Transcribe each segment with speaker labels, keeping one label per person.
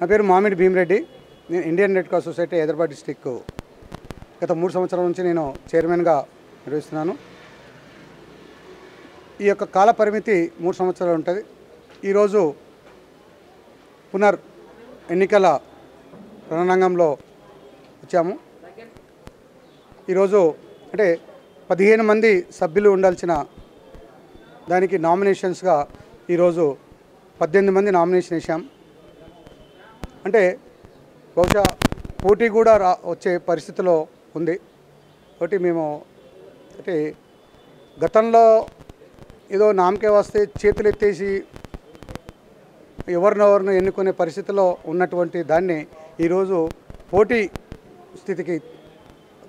Speaker 1: నా పేరు మామిడి భీమిరెడ్డి. నేను Indian red cross society Hyderabad district గత 3 సంవత్సరాల నుంచి నేను చైర్మన్గా నిర్వహిస్తున్నాను. ఈ యొక్క కాల పరిమితి 3 సంవత్సరాలు ఉంటుంది. ఈరోజు ఎన్నికల రణరంగంలో వచ్చాము. ఈరోజు అంటే 15 మంది సభ్యులు ఉండాల్సిన దానికి నామినేషన్స్గా ఈరోజు 18 మంది నామినేషన్ వేసాం. అంటే బహుశా పోటీ కూడా వచ్చే పరిస్థితిలో ఉంది. ఒకటి మేము అంటే గతంలో ఏదో నామకే వస్తే చేతులు ఎత్తేసి ఎవరినెవరిని ఎన్నుకునే పరిస్థితిలో ఉన్నటువంటి దాన్ని ఈరోజు పోటీ స్థితికి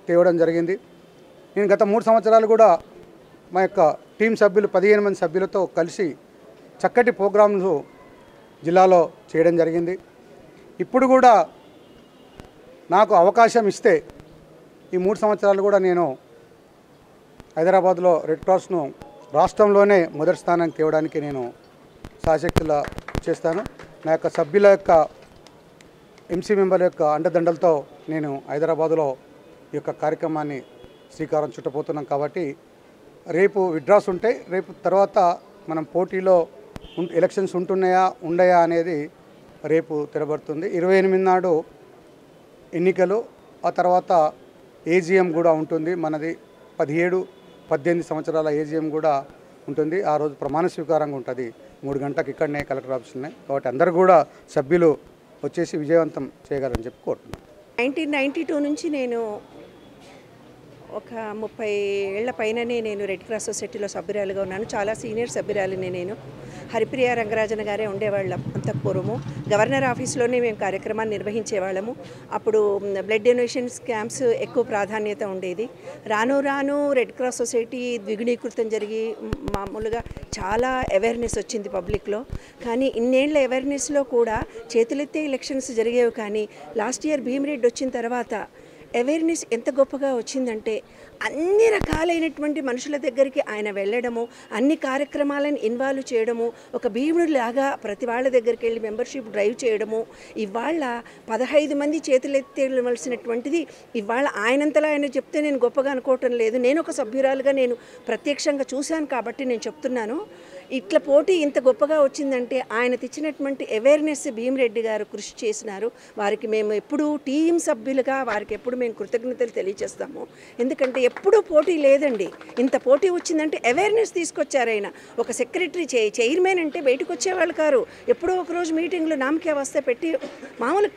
Speaker 1: తేవడం జరిగింది. నేను గత 3 సంవత్సరాలు కూడా మా యొక్క టీం సభ్యులు 15 మంది సభ్యులతో కలిసి చక్కటి ప్రోగ్రామ్స్ జిల్లాలో చేయడం జరిగింది. ఇప్పుడు కూడా నాకు అవకాశం ఇస్తే ఈ 3 సంవత్సరాలు కూడా నేను హైదరాబాద్లో రెడ్ క్రాస్ను రాష్ట్రంలోనే మొదటి స్థానానికి తేవడానికి నేను శాశక్తులా చేస్తాను. నా యొక్క సభ్యుల యొక్క ఎంసీ మెంబర్ల యొక్క అండదండలతో నేను హైదరాబాదులో ఈ యొక్క కార్యక్రమాన్ని శ్రీకారం చుట్టబోతున్నాం. కాబట్టి రేపు విత్డ్రాస్ ఉంటాయి. రేపు తర్వాత మనం పోటీలో ఎలక్షన్స్ ఉండయా అనేది రేపు తెరబడుతుంది. 28 నాడు ఎన్నికలు, ఆ తర్వాత ఏజీఎం కూడా ఉంటుంది. మనది 17-18 సంవత్సరాల ఏజీఎం కూడా ఉంటుంది. ఆ రోజు ప్రమాణ స్వీకారంగా ఉంటుంది 3 గంటలకు ఇక్కడనే కలెక్టర్ ఆఫీసులోనే. కాబట్టి అందరూ కూడా సభ్యులు వచ్చేసి విజయవంతం చేయగలరని చెప్పి కోరుతున్నాను.
Speaker 2: 1992 నుంచి నేను ఒక 30 ఏళ్ల పైననే నేను రెడ్ క్రాస్ సొసైటీలో సభ్యురాలుగా ఉన్నాను. చాలా సీనియర్ సభ్యురాలిని నేను. హరిప్రియ రంగరాజన్ గారే ఉండేవాళ్ళం అంతఃపూర్వము. గవర్నర్ ఆఫీస్లోనే మేము కార్యక్రమాన్ని నిర్వహించేవాళ్ళము. అప్పుడు బ్లడ్ డొనేషన్స్ క్యాంప్స్ ఎక్కువ ప్రాధాన్యత ఉండేది. రాను రాను రెడ్ క్రాస్ సొసైటీ ద్విగుణీకృతం జరిగి మామూలుగా చాలా అవేర్నెస్ వచ్చింది పబ్లిక్లో. కానీ ఇన్నేళ్ల అవేర్నెస్లో కూడా చేతులెత్తే ఎలక్షన్స్ జరిగేవి. కానీ లాస్ట్ ఇయర్ భీమిరెడ్డి వచ్చిన తర్వాత అవేర్నెస్ ఎంత గొప్పగా వచ్చిందంటే అన్ని రకాలైనటువంటి మనుషుల దగ్గరికి ఆయన వెళ్ళడము, అన్ని కార్యక్రమాలను ఇన్వాల్వ్ చేయడము, ఒక భీముడిలాగా ప్రతి వాళ్ళ దగ్గరికి వెళ్ళి మెంబర్షిప్ డ్రైవ్ చేయడము. ఇవాళ 15 మంది చేతులెత్తవలసినటువంటిది ఇవాళ ఆయనంతలా ఆయన చెప్తే నేను గొప్పగా అనుకోవటం లేదు. నేను ఒక సభ్యురాలుగా నేను ప్రత్యక్షంగా చూశాను కాబట్టి నేను చెప్తున్నాను. ఇట్లా పోటీ ఇంత గొప్పగా వచ్చిందంటే ఆయన తెచ్చినటువంటి అవేర్నెస్ భీమిరెడ్డి గారు కృషి చేసినారు. వారికి మేము ఎప్పుడూ టీం సభ్యులుగా వారికి ఎప్పుడు మేము కృతజ్ఞతలు తెలియజేస్తాము. ఎందుకంటే ఎప్పుడూ పోటీ లేదండి. ఇంత పోటీ వచ్చిందంటే అవేర్నెస్ తీసుకొచ్చారు ఆయన. ఒక సెక్రటరీ చైర్మన్ అంటే బయటకు వచ్చేవాళ్ళు కారు. ఎప్పుడో ఒకరోజు మీటింగ్లు నామకే వస్తే పెట్టి మామూలు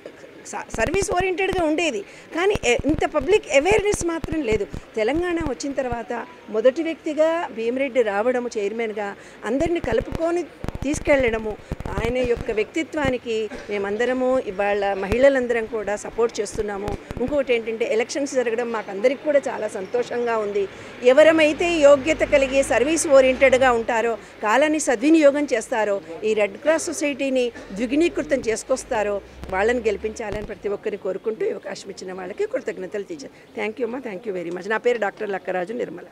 Speaker 2: సర్వీస్ ఓరియంటెడ్గా ఉండేది. కానీ ఇంత పబ్లిక్ అవేర్నెస్ మాత్రం లేదు. తెలంగాణ వచ్చిన తర్వాత మొదటి వ్యక్తిగా భీమిరెడ్డి రావడము, చైర్మన్గా అందరినీ కలుపుకొని తీసుకెళ్ళడము, ఆయన యొక్క వ్యక్తిత్వానికి మేమందరము ఇవాళ మహిళలందరం కూడా సపోర్ట్ చేస్తున్నాము. ఇంకొకటి ఏంటంటే ఎలక్షన్స్ జరగడం మాకందరికి కూడా చాలా సంతోషంగా ఉంది. ఎవరమైతే యోగ్యత కలిగి సర్వీస్ ఓరియంటెడ్గా ఉంటారో, కాలాన్ని సద్వినియోగం చేస్తారో, ఈ రెడ్ క్రాస్ సొసైటీని ద్విగుణీకృతం చేసుకొస్తారో వాళ్ళని గెలిపించాలని ప్రతి ఒక్కరిని కోరుకుంటూ ఈ అవకాశం ఇచ్చిన వాళ్ళకి కృతజ్ఞతలు తీర్చాను. థ్యాంక్ యూ అమ్మా, థ్యాంక్ యూ వెరీ మచ్. నా పేరు డాక్టర్ లక్కరాజు నిర్మల.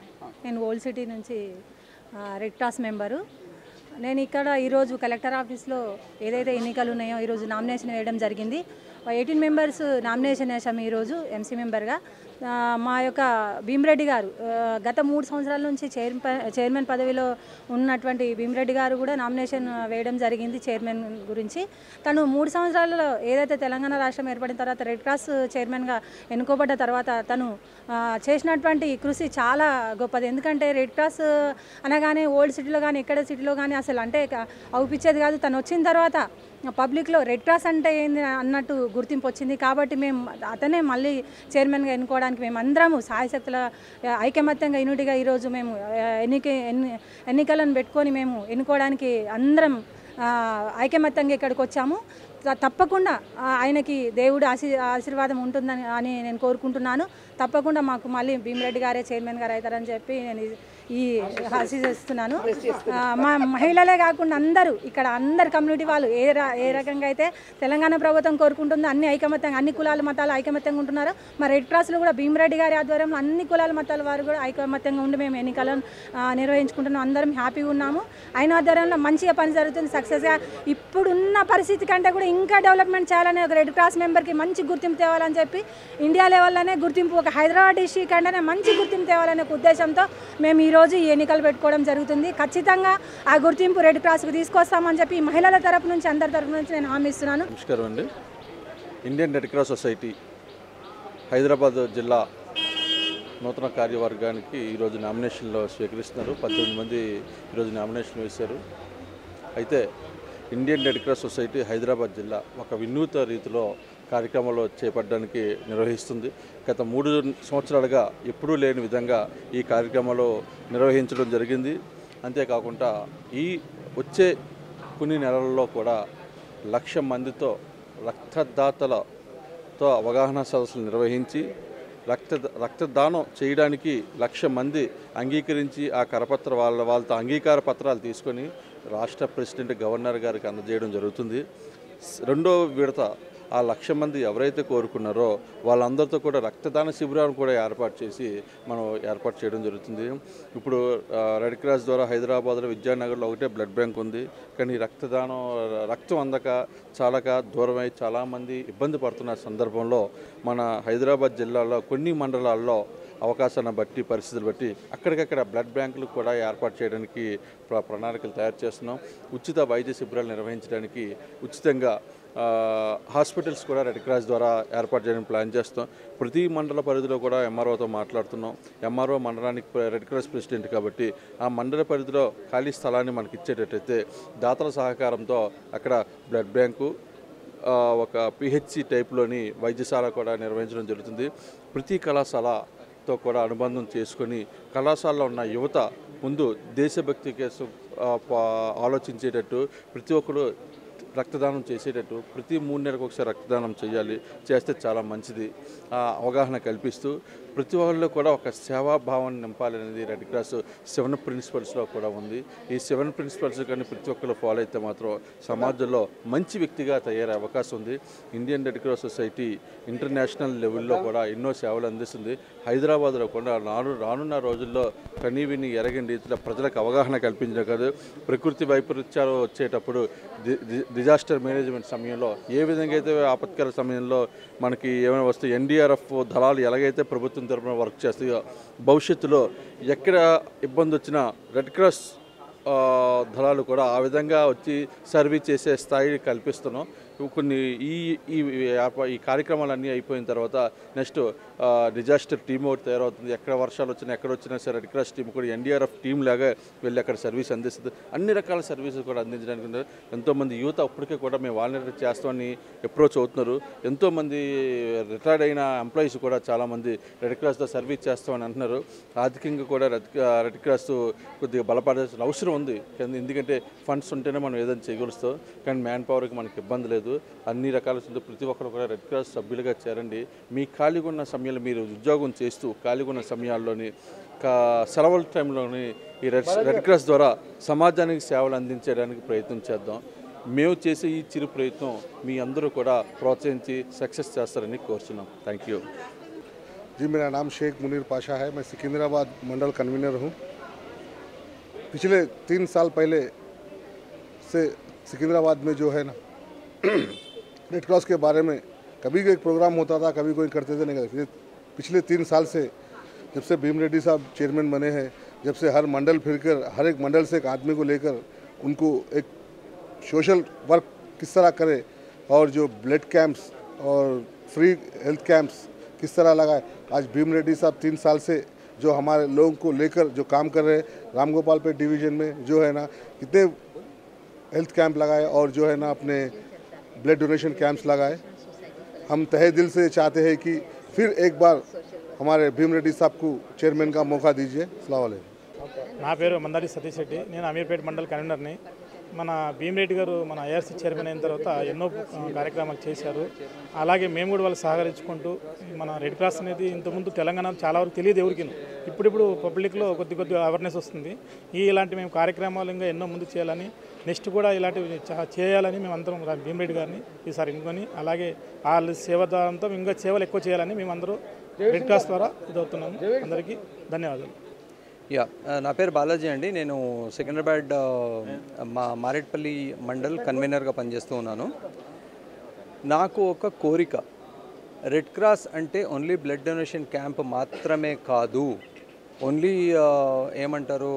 Speaker 3: నేను ఓల్డ్ సిటీ నుంచి రెడ్ క్రాస్ మెంబరు. నేను ఇక్కడ ఈరోజు కలెక్టర్ ఆఫీస్లో ఏదైతే ఎన్నికలు ఉన్నాయో ఈరోజు నామినేషన్ వేయడం జరిగింది. 18 మెంబర్స్ నామినేషన్ వేసాము ఈరోజు ఎంసీ మెంబర్గా. మా యొక్క భీమిరెడ్డి గారు గత 3 సంవత్సరాల నుంచి చైర్మన్ పదవిలో ఉన్నటువంటి భీమిరెడ్డి గారు కూడా నామినేషన్ వేయడం జరిగింది చైర్మన్ గురించి. తను 3 సంవత్సరాలలో ఏదైతే తెలంగాణ రాష్ట్రం ఏర్పడిన తర్వాత రెడ్ క్రాస్ చైర్మన్గా ఎన్నుకోబడ్డ తర్వాత తను చేసినటువంటి కృషి చాలా గొప్పది. ఎందుకంటే రెడ్ క్రాస్ అనగానే ఓల్డ్ సిటీలో కానీ ఎక్కడ సిటీలో కానీ అసలు అంటే అవుపిచ్చేది కాదు. తను వచ్చిన తర్వాత పబ్లిక్లో రెడ్ క్రాస్ అంటే ఏంది అన్నట్టు గుర్తింపు వచ్చింది. కాబట్టి మేము అతనే మళ్ళీ చైర్మన్గా ఎన్నుకోవడానికి మేము అందరము సాయశక్తుల ఐకమత్యంగా యూనిటీగా ఈరోజు మేము ఎన్నికలను పెట్టుకొని మేము ఎన్నుకోవడానికి అందరం ఐకమత్యంగా ఇక్కడికి వచ్చాము. తప్పకుండా ఆయనకి దేవుడు ఆశీర్వాదం ఉంటుందని నేను కోరుకుంటున్నాను. తప్పకుండా మాకు మళ్ళీ భీమిరెడ్డి గారే చైర్మన్ గారు అవుతారని చెప్పి నేను ఈ ఆశిస్తున్నాను. మా మహిళలే కాకుండా అందరూ ఇక్కడ అందరు కమ్యూనిటీ వాళ్ళు ఏ రకంగా అయితే తెలంగాణ ప్రభుత్వం కోరుకుంటుందో అన్ని ఐకమత్యంగా అన్ని కులాల మతాలు ఐకమత్యంగా ఉంటున్నారో మా రెడ్ క్రాస్లో కూడా భీమరెడ్డి గారి ఆధ్వర్యంలో అన్ని కులాల మతాల వారు కూడా ఐకమత్యంగా ఉండి మేము ఎన్నికలను నిర్వహించుకుంటున్నాం. అందరం హ్యాపీగా ఉన్నాము. ఆయన ఆధ్వర్యంలో మంచిగా పని జరుగుతుంది, సక్సెస్గా. ఇప్పుడున్న పరిస్థితి కంటే కూడా ఇంకా డెవలప్మెంట్ చేయాలని ఒక రెడ్ క్రాస్ మెంబర్కి మంచి గుర్తింపు తేవాలని చెప్పి ఇండియా లెవెల్లోనే గుర్తింపు ఒక హైదరాబాద్ డిస్ట్రిక్ట్ అంటేనే మంచి గుర్తింపు తేవాలనే ఉద్దేశంతో మేము ఈరోజు ఈ ఎన్నికలు పెట్టుకోవడం జరుగుతుంది. ఖచ్చితంగా ఆ గుర్తింపు రెడ్ క్రాస్కి తీసుకొస్తామని చెప్పి మహిళల తరపు నుంచి అందరి తరపు నుంచి నేను హామీ ఇస్తున్నాను.
Speaker 4: నమస్కారం అండి. Indian red cross society Hyderabad జిల్లా నూతన కార్యవర్గానికి ఈరోజు నామినేషన్లో స్వీకరిస్తున్నారు. 18 మంది ఈరోజు నామినేషన్ వేశారు. అయితే Indian red cross society Hyderabad జిల్లా ఒక వినూత్న రీతిలో కార్యక్రమాలు చేపట్టడానికి నిర్వహిస్తుంది. గత 3 సంవత్సరాలుగా ఎప్పుడూ లేని విధంగా ఈ కార్యక్రమాలు నిర్వహించడం జరిగింది. అంతేకాకుండా ఈ వచ్చే కొన్ని నెలల్లో కూడా 1,00,000 మందితో రక్తదాతలతో అవగాహన సదస్సులు నిర్వహించి రక్తదానం చేయడానికి 1,00,000 మంది అంగీకరించి ఆ కరపత్ర వాళ్ళతో అంగీకార పత్రాలు తీసుకొని రాష్ట్ర ప్రెసిడెంట్ గవర్నర్ గారికి అందజేయడం జరుగుతుంది. రెండో విడత ఆ 1,00,000 మంది ఎవరైతే కోరుకున్నారో వాళ్ళందరితో కూడా రక్తదాన శిబిరాలను కూడా ఏర్పాటు చేయడం జరుగుతుంది. ఇప్పుడు రెడ్ క్రాస్ ద్వారా హైదరాబాద్లో విద్యానగర్లో ఒకటే బ్లడ్ బ్యాంక్ ఉంది. కానీ రక్తం అందక చాలక దూరమై చాలామంది ఇబ్బంది పడుతున్న సందర్భంలో మన హైదరాబాద్ జిల్లాలో కొన్ని మండలాల్లో అవకాశాన్ని బట్టి పరిస్థితులు బట్టి అక్కడికక్కడ బ్లడ్ బ్యాంకులు కూడా ఏర్పాటు చేయడానికి ప్రణాళికలు తయారు చేస్తున్నాం. ఉచిత వైద్య శిబిరాలు నిర్వహించడానికి ఉచితంగా హాస్పిటల్స్ కూడా రెడ్ క్రాస్ ద్వారా ఏర్పాటు చేయడానికి ప్లాన్ చేస్తాం. ప్రతి మండల పరిధిలో కూడా ఎంఆర్ఓతో మాట్లాడుతున్నాం. ఎంఆర్ఓ మండలానికి రెడ్ క్రాస్ ప్రెసిడెంట్ కాబట్టి ఆ మండల పరిధిలో ఖాళీ స్థలాన్ని మనకి ఇచ్చేటట్టయితే దాతల సహకారంతో అక్కడ బ్లడ్ బ్యాంకు ఒక పిహెచ్సి టైప్లోని వైద్యశాల కూడా నిర్వహించడం జరుగుతుంది. ప్రతి కళాశాలతో కూడా అనుబంధం చేసుకొని కళాశాలలో ఉన్న యువత ముందు దేశభక్తి కేసు ఆలోచించేటట్టు ప్రతి ఒక్కరు రక్తదానం చేసేటట్టు ప్రతి 3 నెలలకు ఒకసారి రక్తదానం చేస్తే చాలా మంచిది. అవగాహన కల్పిస్తూ ప్రతి వాళ్ళలో కూడా ఒక సేవాభావాన్ని నింపాలనేది రెడ్ క్రాస్ 7 ప్రిన్సిపల్స్లో కూడా ఉంది. ఈ 7 ప్రిన్సిపల్స్ కానీ ప్రతి ఒక్కరు ఫాలో అయితే మాత్రం సమాజంలో మంచి వ్యక్తిగా తయారయ్యే అవకాశం ఉంది. Indian red cross society international లెవెల్లో కూడా ఎన్నో సేవలు అందిస్తుంది. హైదరాబాద్లో కూడా రానున్న రోజుల్లో కనీవిని ఎరగని రీతిలో ప్రజలకు అవగాహన కల్పించడం కాదు, ప్రకృతి వైపరీత్యాలు వచ్చేటప్పుడు డిజాస్టర్ మేనేజ్మెంట్ సమయంలో ఏ విధంగా అయితే ఆపత్కర సమయంలో మనకి ఏమైనా వస్తే ఎన్డీఆర్ఎఫ్ దళాలు ఎలాగైతే ప్రభుత్వం తరపున వర్క్ చేస్తాయో భవిష్యత్తులో ఎక్కడ ఇబ్బంది వచ్చినా రెడ్ క్రాస్ దళాలు కూడా ఆ విధంగా వచ్చి సర్వీస్ చేసే స్థాయి కల్పిస్తున్నాం. కొన్ని ఈ కార్యక్రమాలన్నీ అయిపోయిన తర్వాత నెక్స్ట్ డిజాస్టర్ టీమ్ ఒకటి తయారవుతుంది. ఎక్కడ వర్షాలు వచ్చినా ఎక్కడ వచ్చినా సరే రెడ్ క్రాస్ టీం కూడా ఎన్డీఆర్ఎఫ్ టీం లాగా వెళ్ళి అక్కడ సర్వీస్ అందిస్తుంది. అన్ని రకాల సర్వీసెస్ కూడా అందించడానికి ఎంతోమంది యువత అప్పటికే కూడా మేము వాలంటీర్ చేస్తామని అప్రోచ్ అవుతున్నారు. ఎంతోమంది రిటైర్డ్ అయిన ఎంప్లాయీస్ కూడా చాలామంది రెడ్ క్రాస్తో సర్వీస్ చేస్తామని అంటున్నారు. ఆర్థికంగా కూడా రెడ్ క్రాస్ కొద్దిగా బలపడాల్సిన అవసరం ఉంది. ఎందుకంటే ఫండ్స్ ఉంటేనే మనం ఏదైనా చేయగలుస్తాం. కానీ మ్యాన్ పవర్కి మనకి ఇబ్బంది లేదు. అన్ని రకాల ప్రతి ఒక్కరు కూడా రెడ్ క్రాస్ సభ్యులుగా చేరండి. మీ ఖాళీగా ఉన్న సమయంలో మీరు ఉద్యోగం చేస్తూ ఖాళీగా ఉన్న సమయాల్లోని సెలవుల టైంలోని ఈ రెడ్ క్రాస్ ద్వారా సమాజానికి సేవలు అందించడానికి ప్రయత్నం చేద్దాం. మేము చేసే ఈ చిరు ప్రయత్నం మీ అందరూ కూడా ప్రోత్సహించి సక్సెస్ చేస్తారని కోరుచున్నాం. Thank you.
Speaker 5: जी, मेरा नाम शेख मुनीर पाशा है. मैं सिकंदराबाद मंडल कन्वीनर हूँ. पिछले 3 साल पहले से सिकंदराबाद में जो है ना रेड क्रॉस के बारे में कभी कोई प्रोग्राम होता था, कभी कोई करते थे नहीं करते. पिछले 3 साल से जब से भीम रेड्डी साहब चेयरमैन बने हैं, जब से हर मंडल फिरकर हर एक मंडल से एक आदमी को लेकर उनको एक सोशल वर्क किस तरह करे और जो ब्लड कैंप्स और फ्री हेल्थ कैंप्स किस तरह लगाए. आज भीम रेड्डी साहब 3 साल से जो हमारे लोगों को लेकर जो काम कर रहे हैं, रामगोपालपेट डिवीज़न में जो है ना कितने हेल्थ कैंप लगाए और जो है ना अपने ब्लड डोनेशन कैंप्स लगाए. हम तहे दिल से चाहते हैं कि फिर एक बार हमारे भीम रेड्डी साहब को चेयरमैन का मौका दीजिए. अस्सलाम वालेकुम.
Speaker 6: నా పేరు మందారి సతీష్ రెడ్డి. నేను అమీర్పేట మండల్ కన్వీనర్ని. మన భీమిరెడ్డి గారు మన ఐఆర్సీ చైర్మన్ అయిన తర్వాత ఎన్నో కార్యక్రమాలు చేశారు. అలాగే మేము కూడా వాళ్ళు సహకరించుకుంటూ మన రెడ్ క్రాస్ అనేది ఇంతకుముందు తెలంగాణ చాలా వరకు తెలియదు ఎవరికి. ఇప్పుడు పబ్లిక్లో కొద్ది అవేర్నెస్ వస్తుంది. ఇలాంటి మేము కార్యక్రమాలు ఇంకా ఎన్నో ముందు చేయాలని, నెక్స్ట్ కూడా ఇలాంటివి చేయాలని మేమందరం భీమిరెడ్డి గారిని ఈసారి ఎన్నుకొని, అలాగే వాళ్ళ సేవ ద్వారంతో ఇంకా సేవలు ఎక్కువ చేయాలని మేమందరూ రెడ్ క్రాస్ ద్వారా ఇదవుతున్నాము. అందరికీ ధన్యవాదాలు.
Speaker 7: యా, నా పేరు బాలాజీ అండి. నేను సికింద్రాబాద్ మారేట్పల్లి మండల్ కన్వీనర్గా పనిచేస్తూ ఉన్నాను. నాకు ఒక కోరిక, రెడ్ క్రాస్ అంటే ఓన్లీ బ్లడ్ డొనేషన్ క్యాంప్ మాత్రమే కాదు, ఓన్లీ ఏమంటారు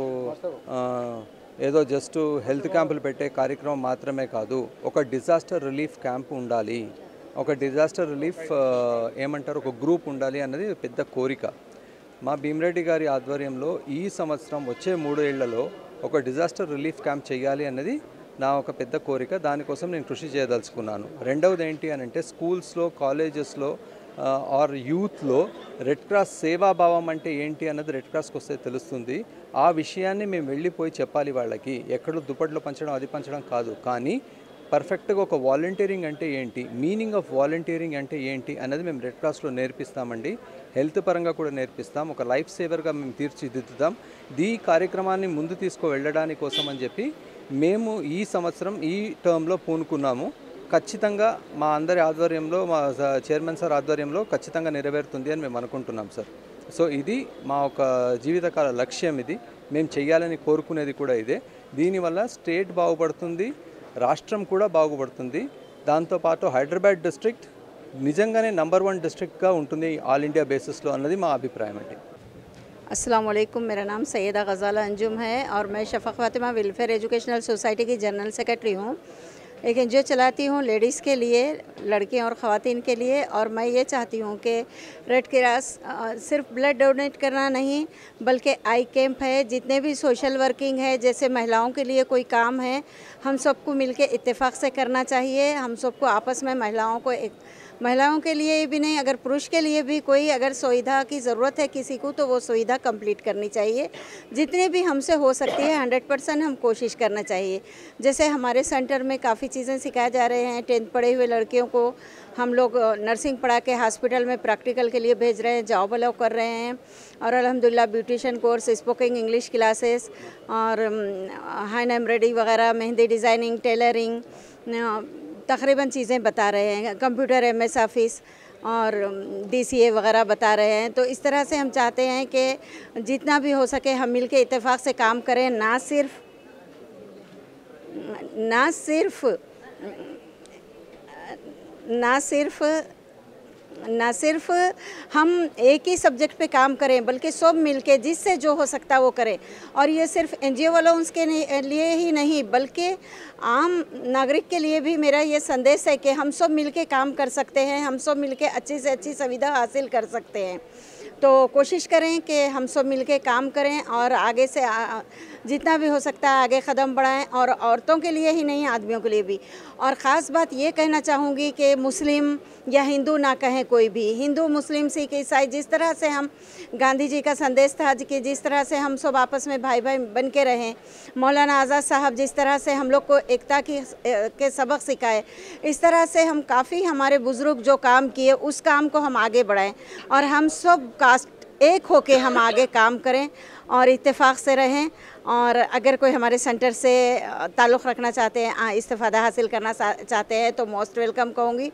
Speaker 7: ఏదో జస్ట్ హెల్త్ క్యాంపులు పెట్టే కార్యక్రమం మాత్రమే కాదు, ఒక డిజాస్టర్ రిలీఫ్ క్యాంప్ ఉండాలి, ఒక డిజాస్టర్ రిలీఫ్ ఏమంటారు ఒక గ్రూప్ ఉండాలి అన్నది పెద్ద కోరిక. మా భీమిరెడ్డి గారి ఆధ్వర్యంలో ఈ సంవత్సరం వచ్చే 3 ఏళ్లలో ఒక డిజాస్టర్ రిలీఫ్ క్యాంప్ చేయాలి అన్నది నా ఒక పెద్ద కోరిక. దానికోసం నేను కృషి చేయదలుచుకున్నాను. రెండవది ఏంటి అని అంటే స్కూల్స్లో, కాలేజెస్లో ఆర్ యూత్లో రెడ్ క్రాస్ సేవాభావం అంటే ఏంటి అన్నది రెడ్ క్రాస్కి వస్తే తెలుస్తుంది. ఆ విషయాన్ని మేము వెళ్ళిపోయి చెప్పాలి వాళ్ళకి. ఎక్కడో దుప్పట్లో పంచడం అది పంచడం కాదు, కానీ పర్ఫెక్ట్గా ఒక వాలంటీరింగ్ అంటే ఏంటి, మీనింగ్ ఆఫ్ వాలంటీరింగ్ అంటే ఏంటి అన్నది మేము రెడ్ క్రాస్లో నేర్పిస్తామండి. హెల్త్ పరంగా కూడా నేర్పిస్తాం. ఒక లైఫ్ సేవర్గా మేము తీర్చిదిద్దుతాం. ఈ కార్యక్రమాన్ని ముందు తీసుకువెళ్ళడానికి కోసం అని చెప్పి మేము ఈ సంవత్సరం ఈ టర్మ్లో పూనుకున్నాము. ఖచ్చితంగా మా అందరి ఆధ్వర్యంలో, మా చైర్మన్ సార్ ఆధ్వర్యంలో ఖచ్చితంగా నెరవేరుతుంది అని మేము అనుకుంటున్నాం సార్. సో ఇది మా ఒక జీవితకాల లక్ష్యం. ఇది మేము చేయాలని కోరుకునేది కూడా ఇదే. దీనివల్ల స్టేట్ బాగుపడుతుంది, రాష్ట్రం కూడా బాగుపడుతుంది. దాంతోపాటు హైదరాబాద్ డిస్ట్రిక్ట్ నిజంగానే నంబర్ 1 డిస్ట్రిక్ట్గా ఉంటుంది ఆల్ ఇండియా బేసిస్లో అన్నది మా అభిప్రాయం అండి.
Speaker 8: अस्सलाम वालेकुम, मेरा नाम सैयदा गज़ाला अंजुम है और मैं शफ़क़ फ़ातिमा वेलफेयर एजुकेशनल सोसाइटी की जनरल सेक्रेटरी हूँ। एक एनजीओ चलाती हूँ लेडीज़ के लिए, लड़कियों और ख़वातीन के लिए। और मैं ये चाहती हूँ कि रेड क्रॉस सिर्फ ब्लड डोनेट करना नहीं बल्कि आई कैंप है, जितने भी सोशल वर्किंग है, जैसे महिलाओं के लिए कोई काम है, हम सबको मिलके इत्तेफाक से करना चाहिए। हम सबको आपस में महिलाओं के लिए भी नहीं, अगर पुरुष के लिए भी कोई अगर सुविधा की ज़रूरत है किसी को, तो वो सुविधा कंप्लीट करनी चाहिए। जितने भी हमसे हो सकती है 100% हम कोशिश करना चाहिए। जैसे हमारे सेंटर में काफ़ी चीज़ें सिखाए जा रहे हैं। 10th पढ़े हुए लड़कियों को हम लोग नर्सिंग पढ़ा के हॉस्पिटल में प्रैक्टिकल के लिए भेज रहे हैं, जॉब अलाउ कर रहे हैं। और अल्हम्दुलिल्लाह beautician course, spoken English classes और हैंड एम्ब्रॉयडरी वगैरह, मेहंदी डिज़ाइनिंग, टेलरिंग, तकरीबन चीज़ें बता रहे हैं। कंप्यूटर, MS ऑफिस और DCA वगैरह बता रहे हैं। तो इस तरह से हम चाहते हैं कि जितना भी हो सके हम मिलके इत्तेफाक से काम करें, ना सिर्फ हम एक ही सब्जेक्ट पे काम करें बल्कि सब मिलके जिससे जो हो सकता है वो करें। और ये सिर्फ NGO वालों के लिए ही नहीं बल्कि आम नागरिक के लिए भी मेरा ये संदेश है कि हम सब मिलके काम कर सकते हैं, हम सब मिलके अच्छी से अच्छी सुविधा हासिल कर सकते हैं। तो कोशिश करें कि हम सब मिलके काम करें और आगे से जितना भी हो सकता है आगे कदम बढ़ाएं। और औरतों के लिए ही नहीं, आदमियों के लिए भी। और ख़ास बात ये कहना चाहूँगी कि मुस्लिम या हिंदू ना कहें कोई भी, हिंदू, मुस्लिम, सिख, ईसाई, जिस तरह से हम गांधी जी का संदेश था कि जिस तरह से हम सब आपस में भाई भाई बन के रहें, मौलाना आज़ाद साहब जिस तरह से हम लोग को एकता के सबक सिखाए, इस तरह से हम काफ़ी हमारे बुज़ुर्ग जो काम किए उस काम को हम आगे बढ़ाएं। और हम सब कास्ट एक होके हम आगे काम करें और इत्तेफाक से रहें। और अगर कोई हमारे सेंटर से ताल्लुक़ रखना चाहते हैं, इस्तेफ़ादा हासिल करना चाहते हैं तो मोस्ट वेलकम कहूँगी।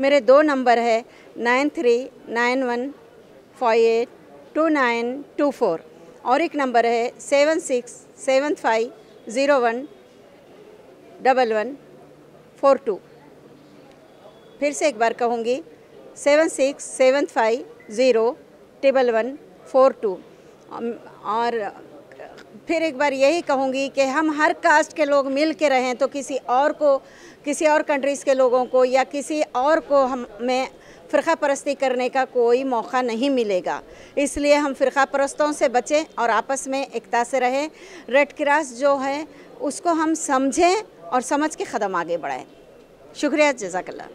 Speaker 8: मेरे 2 नंबर है 9391482924 और एक नंबर है 7675011142। फिर से एक बार कहूँगी 7675011142। और फिर एक बार यही कहूँगी कि हम हर कास्ट के लोग मिल के रहें तो किसी और कंट्रीज़ के लोगों को या किसी और को हमें फ़िरक़ा परस्ती करने का कोई मौका नहीं मिलेगा। इसलिए हम फ़िरक़ा परस्तों से बचें और आपस में एकता से रहें। रेड क्रॉस जो है उसको हम समझें और समझ के क़दम आगे बढ़ाएं। शुक्रिया, जज़ाकल्लाह।